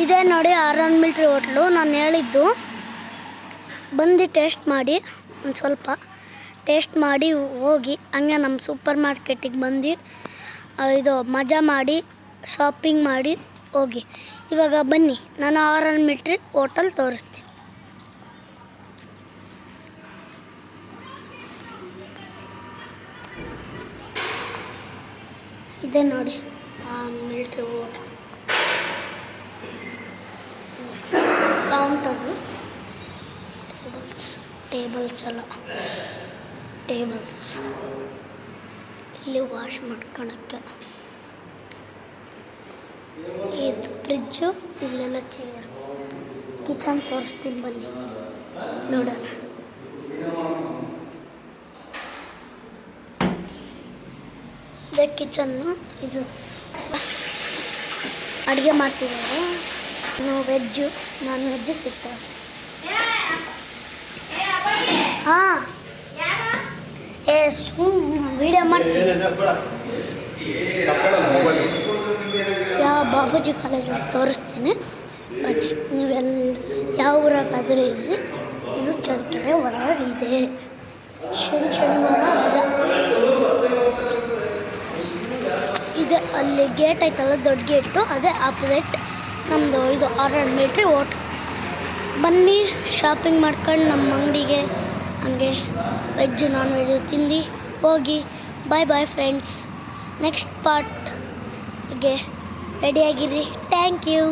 ಇದೇ ನೋಡಿ RR. Military hotel. ನಾನು ಹೇಳಿದ್ದು ಬಂದು ಟೇಸ್ಟ್ ಮಾಡಿ, ಒಂದು ಸ್ವಲ್ಪ ಟೇಸ್ಟ್ ಮಾಡಿ ಹೋಗಿ. ಹಂಗೆ ನಮ್ಮ ಸೂಪರ್ ಮಾರ್ಕೆಟಿಗೆ ಬಂದು ಇದು ಮಜಾ ಮಾಡಿ ಶಾಪಿಂಗ್ ಮಾಡಿ ಹೋಗಿ. ಇವಾಗ ಬನ್ನಿ, ನಾನು ಆರ್.ಆರ್. ಮಿಲ್ಟ್ರಿ ಹೋಟೆಲ್ ತೋರಿಸ್ತೀನಿ. ಇದೆ ನೋಡಿ ಮಿಲ್ಟ್ರಿ ಹೋಟೆಲ್. ಕೌಂಟರು, ಟೇಬಲ್ಸ್ ಎಲ್ಲ, ಟೇಬಲ್ಸ್ ಇಲ್ಲಿ ವಾಶ್ ಮಾಡ್ಕೊಳಕ್ಕೆ, ಇದು ಫ್ರಿಜ್ಜು, ಇಲ್ಲೆಲ್ಲ ಚೇರ್. ಕಿಚನ್ ತೋರಿಸ್ತೀನಿ ಬನ್ನಿ ನೋಡೋಣ. ಇದೇ ಕಿಚನ್ನು. ಇದು ಅಡುಗೆ ಮಾಡ್ತಿದ್ದಾರೆ. ವೆಜ್ಜು, ನಾನ್ ವೆಜ್ಜು ಸಿಗ್ತವೆ. ಹಾಂ, ಸುಮ್ಮನೆ ವೀಡಿಯೋ ಮಾಡ್ತೀನಿ. ಯಾವ ಬಾಬೂಜಿ ಕಾಲೇಜ್ ಅಂತ ತೋರಿಸ್ತೀನಿ ಬನ್ನಿ. ನೀವೆಲ್ಲ ಯಾವ ಊರಾಗಾದರೂ ಇರ್ರಿ, ಇದು ಚಳ್ಳಕೆರೆ ಒಳಗಿದೆ. ಶನಿವಾರ ರಜಾ ಇದೆ. ಅಲ್ಲಿ ಗೇಟ್ ಐತಲ್ಲ, ದೊಡ್ಡ ಗೇಟು, ಅದೇ ಆಪೋಸಿಟ್ ನಮ್ಮದು ಇದು ಆರ್.ಆರ್. Military hotel. ಬನ್ನಿ ಶಾಪಿಂಗ್ ಮಾಡ್ಕೊಂಡು ನಮ್ಮ ಅಂಗಡಿಗೆ. ಹಂಗೆ ವೆಜ್ಜು ನಾನ್ ವೆಜ್ಜು ತಿಂದು ಹೋಗಿ. Bye friends. ನೆಕ್ಸ್ಟ್ ಪಾರ್ಟ್ಗೆ ರೆಡಿಯಾಗಿರಿ. Thank you.